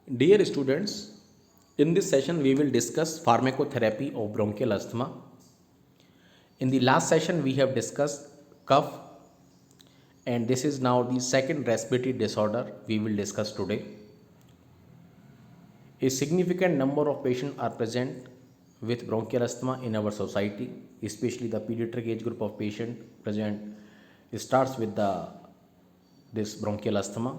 Dear students, in this session we will discuss pharmacotherapy of bronchial asthma. In the last session we have discussed cough, and this is now the second respiratory disorder we will discuss today. A significant number of patients are present with bronchial asthma in our society, especially the pediatric age group of patient present starts with this bronchial asthma.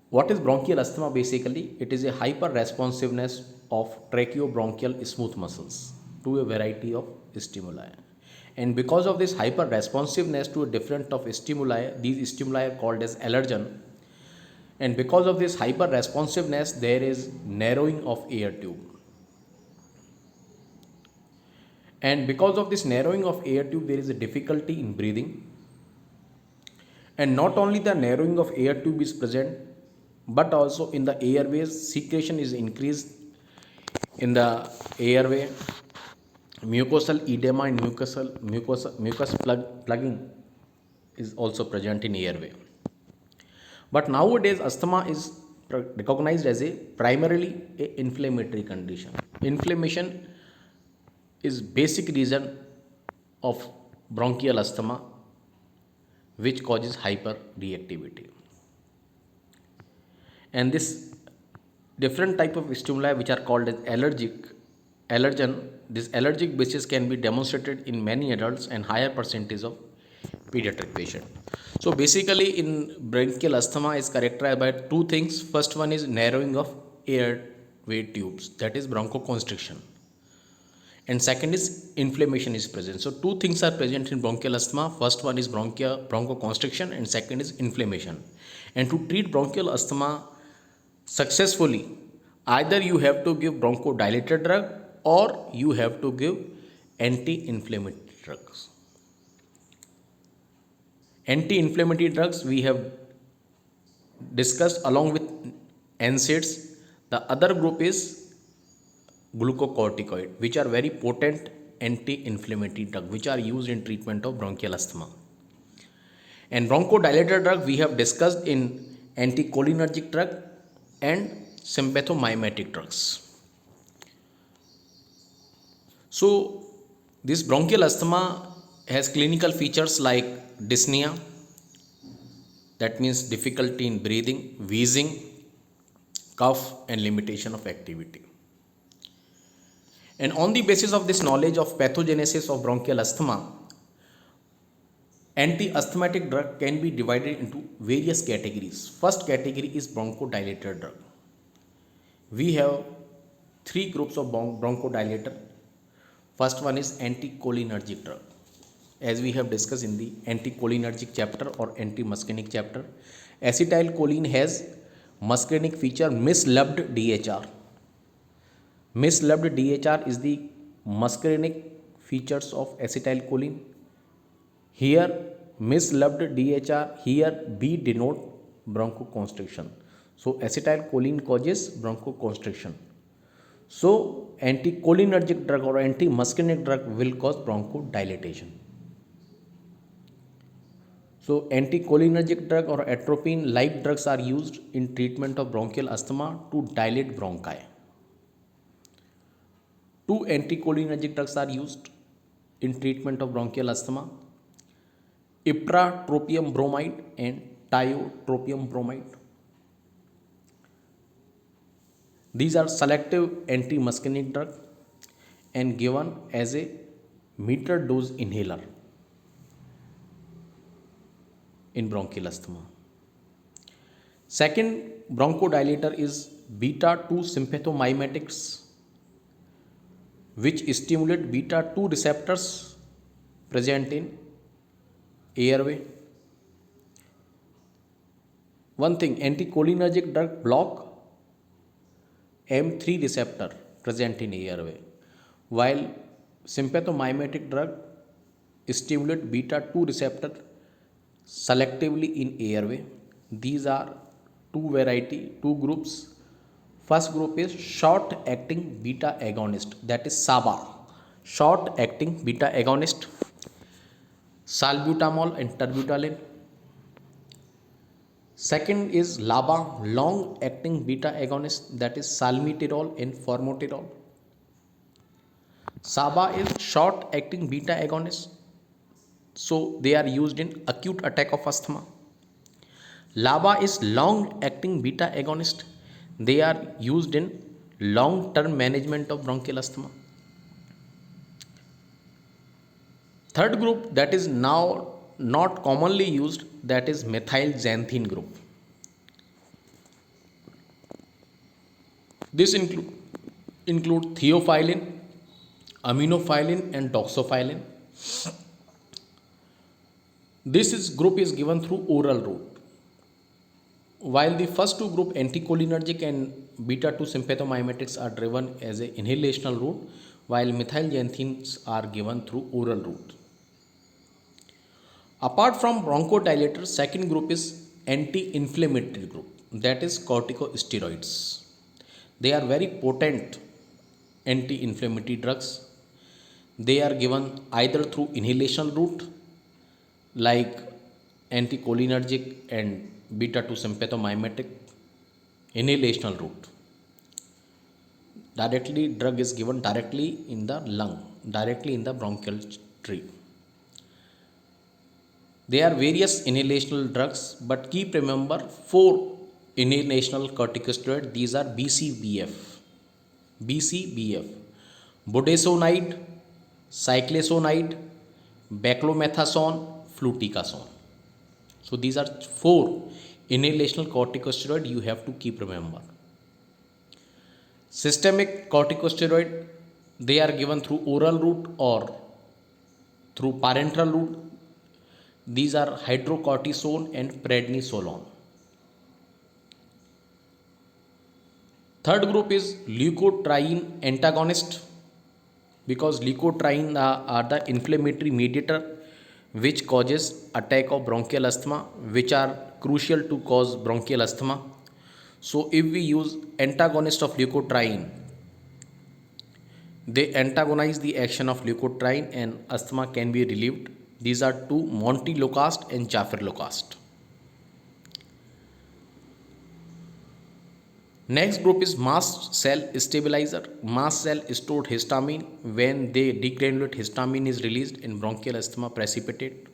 What is bronchial asthma basically? It is a hyper responsiveness of tracheobronchial smooth muscles to a variety of stimuli. And because of this hyper responsiveness to a different of stimuli, these stimuli are called as allergen. And because of this hyper responsiveness, there is narrowing of air tube. And because of this narrowing of air tube, there is a difficulty in breathing. And not only the narrowing of air tube is present, but also in the airways, secretion is increased in the airway. Mucosal edema and mucus plugging is also present in airway. But nowadays, asthma is recognized as a primarily a inflammatory condition. Inflammation is basic reason of bronchial asthma, which causes hyperreactivity. And this different type of stimuli which are called as allergen, this allergic basis can be demonstrated in many adults and higher percentage of pediatric patient. So basically in bronchial asthma is characterized by two things. First one is narrowing of airway tubes, that is bronchoconstriction, and second is inflammation is present. So two things are present in bronchial asthma. First one is bronchoconstriction and second is inflammation. And to treat bronchial asthma successfully, either you have to give bronchodilator drug or you have to give anti-inflammatory drugs. Anti-inflammatory drugs we have discussed along with NSAIDs. The other group is glucocorticoid, which are very potent anti-inflammatory drug which are used in treatment of bronchial asthma. And bronchodilator drug we have discussed in anticholinergic drug and sympathomimetic drugs. So this bronchial asthma has clinical features like dyspnea, that means difficulty in breathing, wheezing, cough, and limitation of activity. And on the basis of this knowledge of pathogenesis of bronchial asthma, anti-asthmatic drug can be divided into various categories. First category is bronchodilator drug. We have three groups of bronchodilator. First one is anticholinergic drug. As we have discussed in the anticholinergic chapter or anti-muscarinic chapter, acetylcholine has muscarinic feature mislabed DHR. Mislabed DHR is the muscarinic features of acetylcholine. Here mislabed DHR, here B denote bronchoconstriction. So acetylcholine causes bronchoconstriction. So anticholinergic drug or anti-muscarinic drug will cause bronchodilation. So anticholinergic drug or atropine like drugs are used in treatment of bronchial asthma to dilate bronchi. Two anticholinergic drugs are used in treatment of bronchial asthma: ipratropium bromide and tiotropium bromide. These are selective anti-muscarinic drug and given as a meter dose inhaler in bronchial asthma. Second bronchodilator is beta 2 sympathomimetics, which stimulate beta 2 receptors present in airway. One thing, anticholinergic drug block M3 receptor present in airway, while sympathomimetic drug stimulate beta 2 receptor selectively in airway. These are two groups. First group is short acting beta agonist, that is SABA, short acting beta agonist, salbutamol and terbutaline. Second is LABA, long acting beta agonist, that is salmeterol and formoterol. SABA is short acting beta agonist, so they are used in acute attack of asthma. LABA is long acting beta agonist, they are used in long term management of bronchial asthma. Third group that is now not commonly used, that is methylxanthine group. This include theophylline, aminophylline and doxophylline. Group is given through oral route. While the first two group, anticholinergic and beta 2 sympathomimetics, are driven as a inhalational route, while methylxanthines are given through oral route. Apart from bronchodilators, second group is anti-inflammatory group, that is corticosteroids. They are very potent anti-inflammatory drugs. They are given either through inhalation route like anticholinergic and beta 2 sympathomimetic, inhalational route. Directly drug is given directly in the lung, directly in the bronchial tree. There are various inhalational drugs, but keep remember 4 inhalational corticosteroid. These are BCBF, budesonide, cyclesonide, beclomethasone, fluticasone. So these are 4 inhalational corticosteroid you have to keep remember. Systemic corticosteroid, they are given through oral route or through parenteral route. These are hydrocortisone and prednisolone. Third group is leukotriene antagonist, because leukotriene are the inflammatory mediator which causes attack of bronchial asthma, which are crucial to cause bronchial asthma. So if we use antagonist of leukotriene, they antagonize the action of leukotriene and asthma can be relieved. These are 2, montelukast and jafarlocast. Next group is mast cell stabilizer. Mast cell stored histamine. When they degranulate, histamine is released in bronchial asthma precipitate.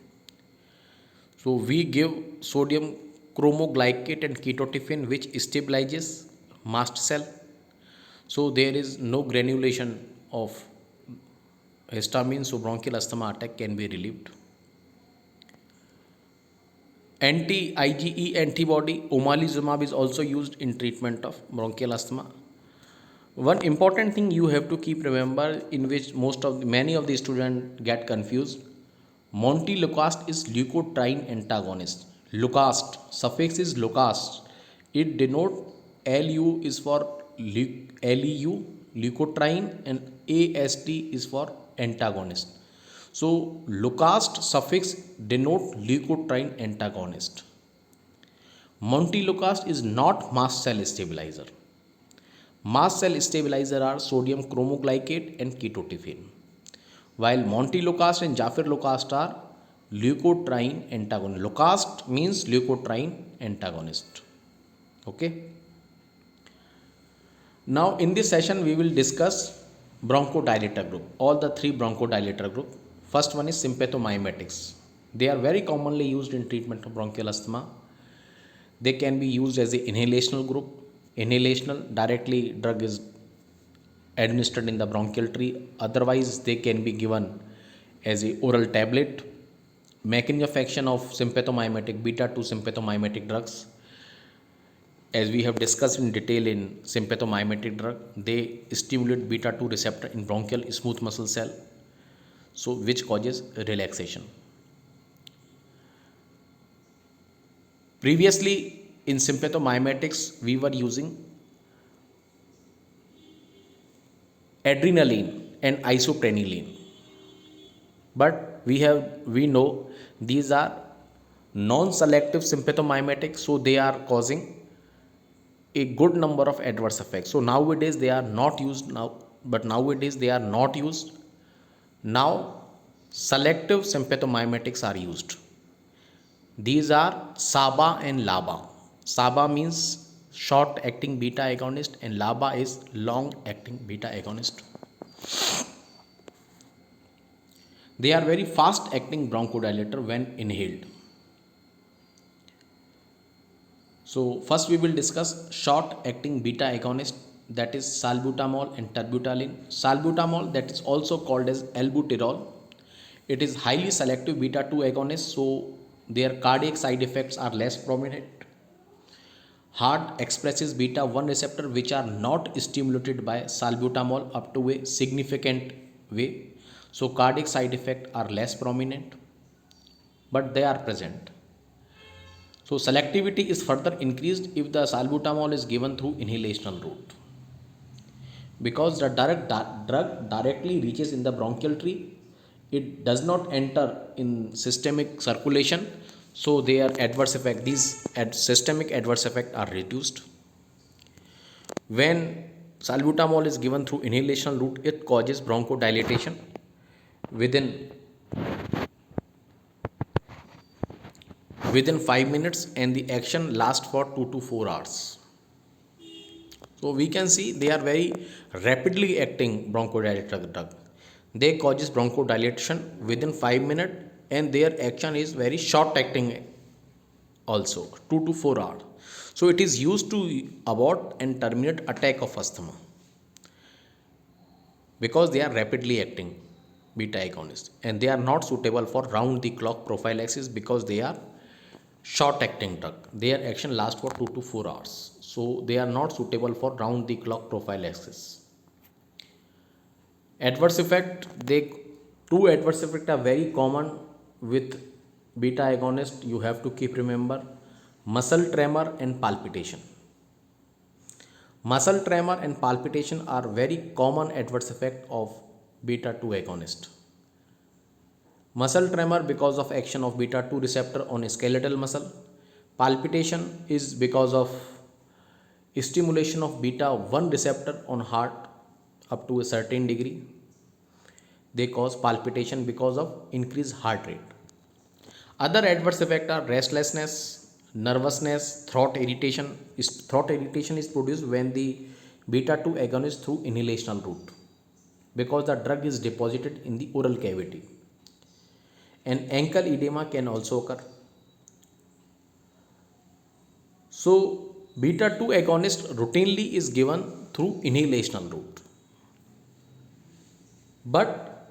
So we give sodium chromoglycate and ketotifen, which stabilizes mast cell. So there is no granulation of histamine, so bronchial asthma attack can be relieved. Anti-IgE antibody omalizumab is also used in treatment of bronchial asthma. One important thing you have to keep remember, in which many of the students get confused, montelukast is leukotriene antagonist. Lukast, suffix is lukast. It denote Lu is for Leu, leukotriene, and Ast is for antagonist. So lukast suffix denote leukotriene antagonist. Montelukast is not mast cell stabilizer. Mast cell stabilizer are sodium chromoglycate and ketotifen, while montelukast and jafarlocast are leukotriene antagonist. Lukast means leukotriene antagonist. Okay. Now in this session we will discuss bronchodilator group, all the 3 bronchodilator group. First one is sympathomimetics. They are very commonly used in treatment of bronchial asthma. They can be used as a inhalational group. Inhalational, directly drug is administered in the bronchial tree. Otherwise, they can be given as a oral tablet. Mechanism of action of sympathomimetic, beta 2 sympathomimetic drugs, as we have discussed in detail in sympathomimetic drug, they stimulate beta 2 receptor in bronchial smooth muscle cell, so which causes relaxation. Previously in sympathomimetics we were using adrenaline and isoprenaline, but we know these are non-selective sympathomimetics, so they are causing a good number of adverse effects. So nowadays they are not used now, but nowadays they are not used. Now selective sympathomimetics are used. These are SABA and LABA. SABA means short acting beta agonist and LABA is long acting beta agonist. They are very fast acting bronchodilator when inhaled. So first we will discuss short acting beta agonist, that is salbutamol and terbutaline. Salbutamol, that is also called as albuterol. It is highly selective beta 2 agonist, so their cardiac side effects are less prominent. Heart expresses beta 1 receptor which are not stimulated by salbutamol up to a significant way. So cardiac side effects are less prominent, but they are present. So selectivity is further increased if the salbutamol is given through inhalational route. Because the drug directly reaches in the bronchial tree, it does not enter in systemic circulation, so their adverse effect, these systemic adverse effects are reduced. When salbutamol is given through inhalational route, it causes bronchodilation within 5 minutes and the action lasts for 2 to 4 hours. So we can see they are very rapidly acting bronchodilator drug. They causes bronchodilation within 5 minutes and their action is very short acting also, 2 to 4 hours. So it is used to abort and terminate attack of asthma because they are rapidly acting beta agonists, and they are not suitable for round the clock prophylaxis because they are short acting drug. Their action lasts for 2 to 4 hours. So they are not suitable for round the clock prophylaxis. Adverse effect, two adverse effects are very common with beta agonist. You have to keep remember: muscle tremor and palpitation. Muscle tremor and palpitation are very common adverse effect of beta 2 agonist. Muscle tremor because of action of beta 2 receptor on skeletal muscle. Palpitation is because of stimulation of beta 1 receptor on heart up to a certain degree. They cause palpitation because of increased heart rate. Other adverse effects are restlessness, nervousness, throat irritation. Throat irritation is produced when the beta 2 agonist through inhalational route because the drug is deposited in the oral cavity. And ankle edema can also occur. So beta 2 agonist routinely is given through inhalational route, but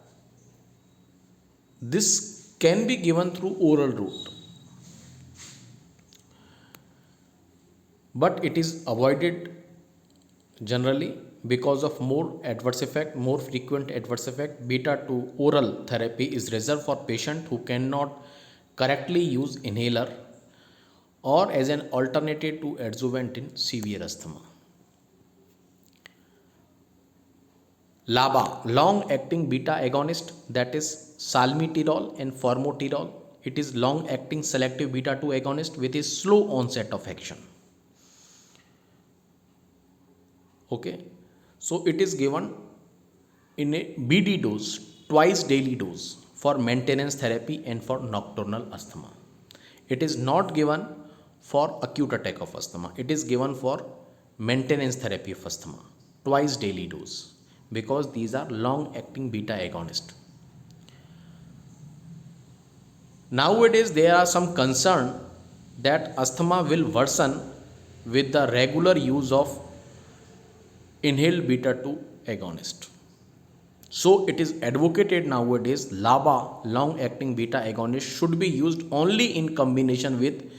this can be given through oral route, but it is avoided generally because of more frequent adverse effect. Beta 2 oral therapy is reserved for patients who cannot correctly use inhaler or as an alternative to adjuvant in severe asthma. LABA, long acting beta agonist, that is salmeterol and formoterol. It is long acting selective beta 2 agonist with a slow onset of action. Okay, so it is given in a BD dose, twice daily dose, for maintenance therapy and for nocturnal asthma. It is not given for acute attack of asthma. It is given for maintenance therapy of asthma, twice daily dose, because these are long acting beta agonist. Nowadays there are some concern that asthma will worsen with the regular use of inhaled beta 2 agonist. So it is advocated nowadays LABA, long acting beta agonist, should be used only in combination with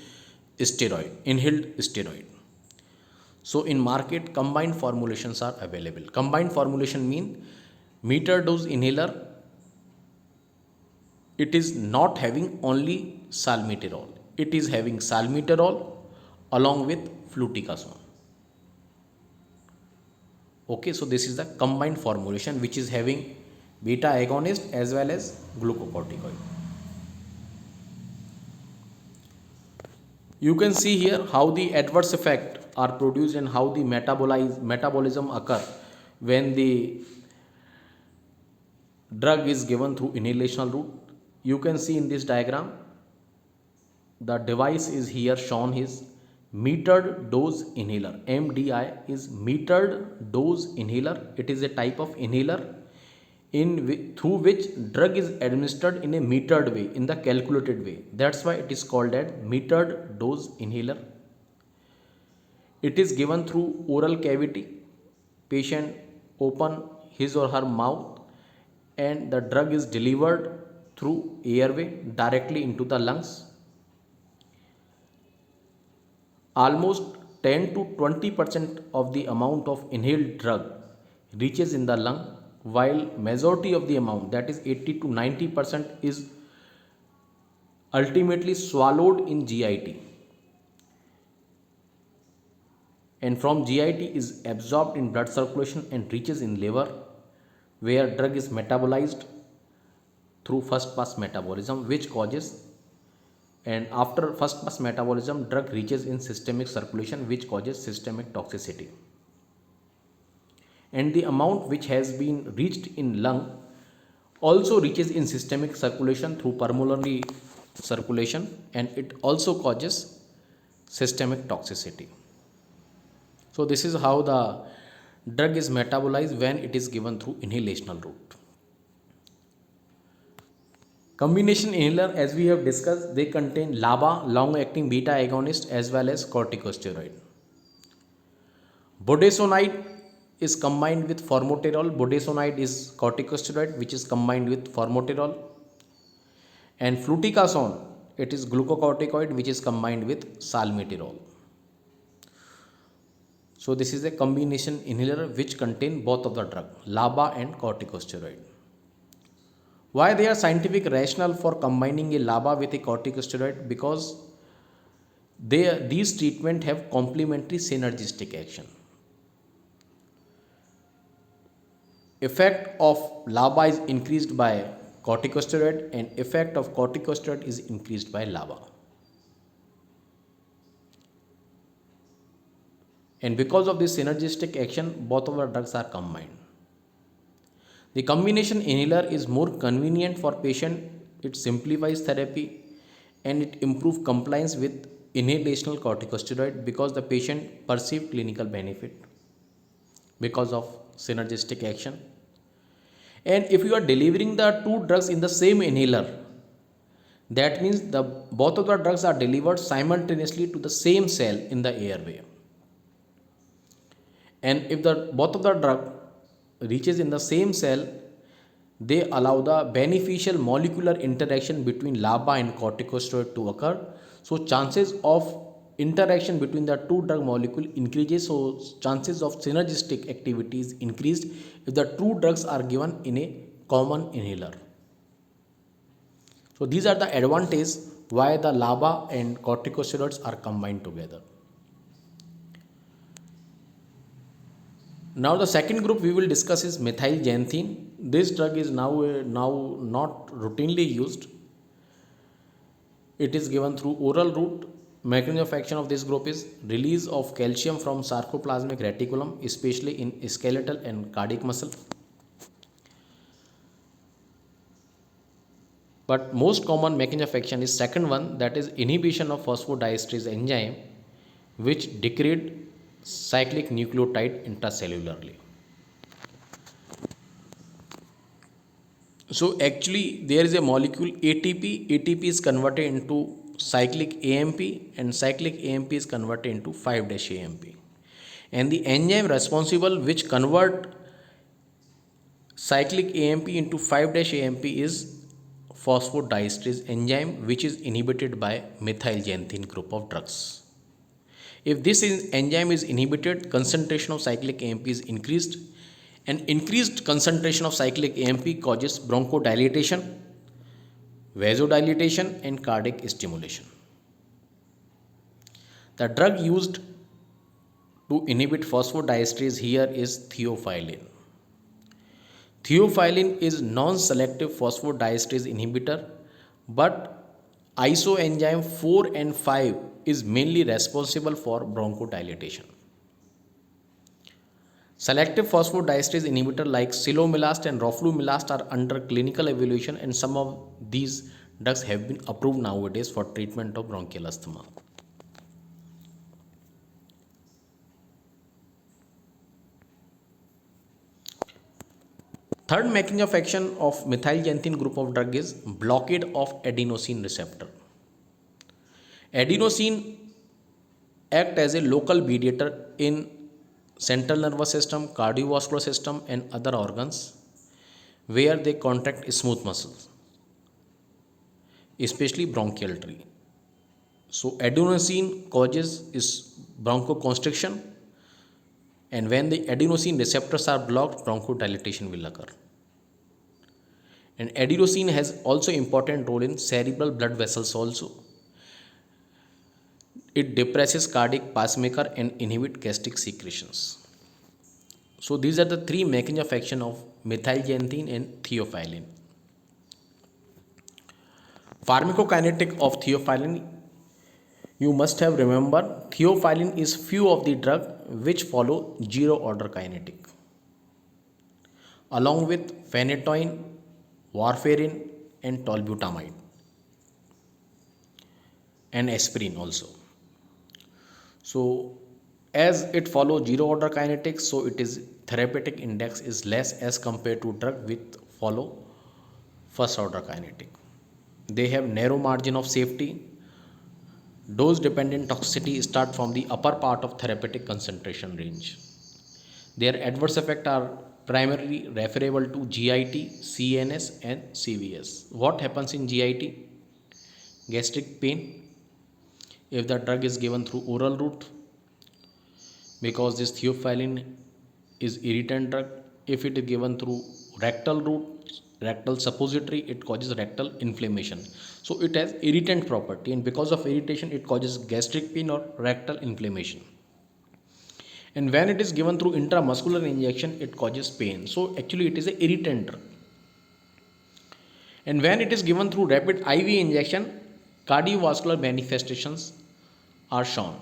steroid, inhaled steroid. So in market combined formulations are available. Combined formulation mean meter dose inhaler, it is not having only salmeterol, it is having salmeterol along with fluticasone. Okay, so this is the combined formulation which is having beta agonist as well as glucocorticoid. You can see here how the adverse effect are produced and how the metabolism occur when the drug is given through inhalational route. You can see in this diagram the device is here shown is Metered dose inhaler. MDI is metered dose inhaler. It is a type of inhaler through which drug is administered in a metered way, in the calculated way. That's why it is called as metered dose inhaler. It is given through oral cavity. Patient open his or her mouth and the drug is delivered through airway directly into the lungs. Almost 10 to 20% of the amount of inhaled drug reaches in the lung, while majority of the amount, that is 80 to 90%, is ultimately swallowed in GIT, and from GIT is absorbed in blood circulation and reaches in liver, where drug is metabolized through first pass metabolism, which causes, and after first pass metabolism drug reaches in systemic circulation, which causes systemic toxicity. And the amount which has been reached in lung also reaches in systemic circulation through pulmonary circulation, and it also causes systemic toxicity. So this is how the drug is metabolized when it is given through inhalational route. Combination inhaler, as we have discussed, they contain LABA, long-acting beta agonist, as well as corticosteroid. Budesonide is combined with formoterol. Budesonide is corticosteroid which is combined with formoterol. And fluticasone, it is glucocorticoid which is combined with salmeterol. So this is a combination inhaler which contain both of the drug, LABA and corticosteroid. Why there are scientific rationale for combining a LABA with a corticosteroid? Because these treatments have complementary synergistic action. Effect of LABA is increased by corticosteroid and effect of corticosteroid is increased by LABA. And because of this synergistic action, both of the drugs are combined. The combination inhaler is more convenient for patient. It simplifies therapy and it improves compliance with inhalational corticosteroid because the patient perceives clinical benefit because of synergistic action. And if you are delivering the two drugs in the same inhaler, that means both of the drugs are delivered simultaneously to the same cell in the airway. And if both of the drug reaches in the same cell, they allow the beneficial molecular interaction between LABA and corticosteroid to occur. So chances of interaction between the two drug molecule increases, so chances of synergistic activity is increased if the two drugs are given in a common inhaler. So these are the advantages why the LABA and corticosteroids are combined together. Now the second group we will discuss is methylxanthine. This drug is now not routinely used. It is given through oral route. Mechanism of action of this group is release of calcium from sarcoplasmic reticulum, especially in skeletal and cardiac muscle. But most common mechanism of action is second one, that is inhibition of phosphodiesterase enzyme, which degrade cyclic nucleotide intracellularly. So actually there is a molecule ATP. ATP is converted into cyclic AMP and cyclic AMP is converted into 5-AMP. And the enzyme responsible which convert cyclic AMP into 5-AMP is phosphodiesterase enzyme, which is inhibited by methylxanthine group of drugs. If this enzyme is inhibited, concentration of cyclic AMP is increased, and increased concentration of cyclic AMP causes bronchodilation, vasodilation and cardiac stimulation. The drug used to inhibit phosphodiesterase here is theophylline. Theophylline is non-selective phosphodiesterase inhibitor, but isoenzyme 4 and 5 is mainly responsible for bronchodilation. Selective phosphodiesterase inhibitor like silomilast and roflumilast are under clinical evaluation, and some of these drugs have been approved nowadays for treatment of bronchial asthma. Third mechanism of action of methylxanthine group of drug is blockade of adenosine receptor. Adenosine act as a local mediator in central nervous system, cardiovascular system and other organs where they contract smooth muscles, especially bronchial tree. So adenosine causes is bronchoconstriction, and when the adenosine receptors are blocked, bronchodilation will occur. And adenosine has also important role in cerebral blood vessels also. It depresses cardiac pacemaker and inhibit gastric secretions. So these are the three mechanisms of action of methylxanthine and theophylline. Pharmacokinetic of theophylline, you must have remembered theophylline is few of the drug which follow zero order kinetic along with phenytoin, warfarin and tolbutamide and aspirin also. So as it follows zero order kinetics, so it is therapeutic index is less as compared to drug with follow first order kinetic. They have narrow margin of safety. Dose dependent toxicity start from the upper part of therapeutic concentration range. Their adverse effects are primarily referable to GIT, CNS and CVS. What happens in GIT? Gastric pain if the drug is given through oral route, because this theophylline is irritant drug. If it is given through rectal route, rectal suppository, it causes rectal inflammation. So it has irritant property, and because of irritation it causes gastric pain or rectal inflammation. And when it is given through intramuscular injection, it causes pain. So actually it is an irritant drug. And when it is given through rapid IV injection, cardiovascular manifestations are shown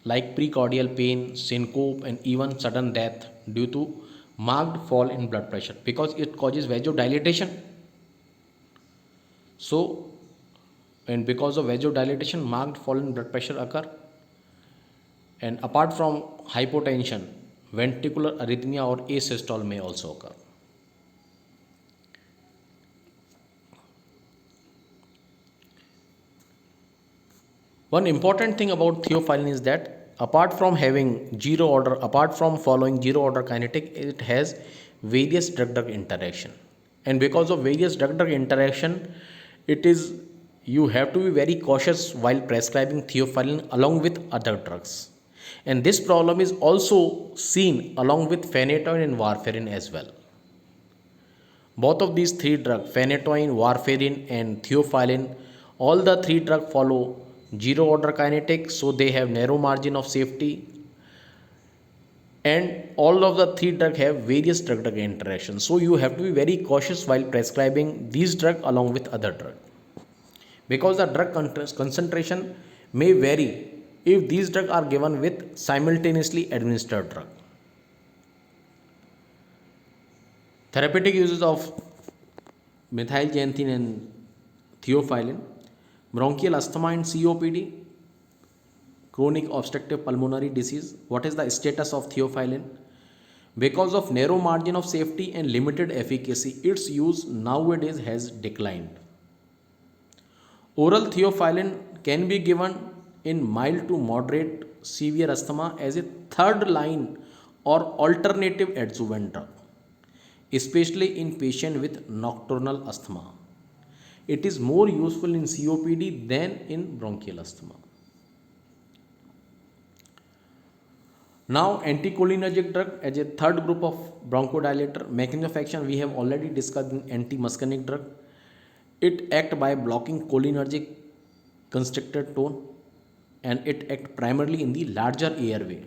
like precordial pain, syncope and even sudden death due to marked fall in blood pressure, because it causes vasodilation. So, and because of vasodilation, marked fall in blood pressure occur. And apart from hypotension, ventricular arrhythmia or asystole may also occur. One important thing about theophylline is that apart from having zero order, apart from following zero order kinetic, it has various drug-drug interaction. And because of various drug-drug interaction, it is you have to be very cautious while prescribing theophylline along with other drugs. And this problem is also seen along with phenytoin and warfarin as well. Both of these three drugs, phenytoin, warfarin and theophylline, all the three drugs follow zero order kinetic, so they have narrow margin of safety, and all of the three drugs have various drug-drug interactions. So you have to be very cautious while prescribing these drugs along with other drugs, because the drug concentration may vary if these drugs are given with simultaneously administered drug. Therapeutic uses of methylxanthine and theophylline: bronchial asthma and COPD, chronic obstructive pulmonary disease. What is the status of theophylline? Because of narrow margin of safety and limited efficacy, its use nowadays has declined. Oral theophylline can be given in mild to moderate severe asthma as a third line or alternative adjuvant drug, especially in patients with nocturnal asthma. It is more useful in COPD than in bronchial asthma. Now, anticholinergic drug as a third group of bronchodilator. Mechanism of action we have already discussed in antimuscarinic drug. It acts by blocking cholinergic constrictor tone, and it acts primarily in the larger airway.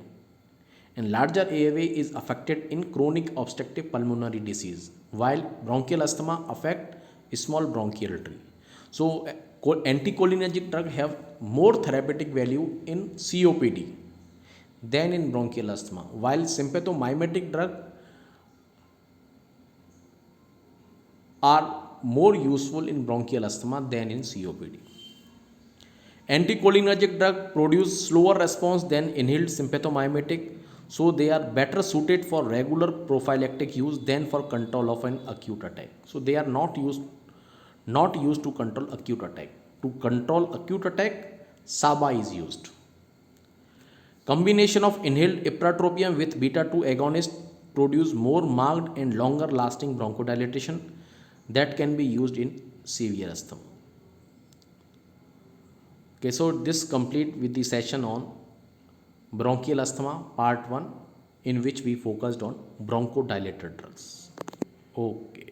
And larger airway is affected in chronic obstructive pulmonary disease, while bronchial asthma affect small bronchial tree. So anticholinergic drug have more therapeutic value in COPD than in bronchial asthma, while sympathomimetic drug are more useful in bronchial asthma than in COPD. Anticholinergic drug produce slower response than inhaled sympathomimetic, So they are better suited for regular prophylactic use than for control of an acute attack. So they are not used to control acute attack. To control acute attack, SABA is used. Combination of inhaled ipratropium with beta 2 agonist produce more marked and longer lasting bronchodilation that can be used in severe asthma. Okay, so this complete with the session on bronchial asthma part 1, in which we focused on bronchodilator drugs. Okay.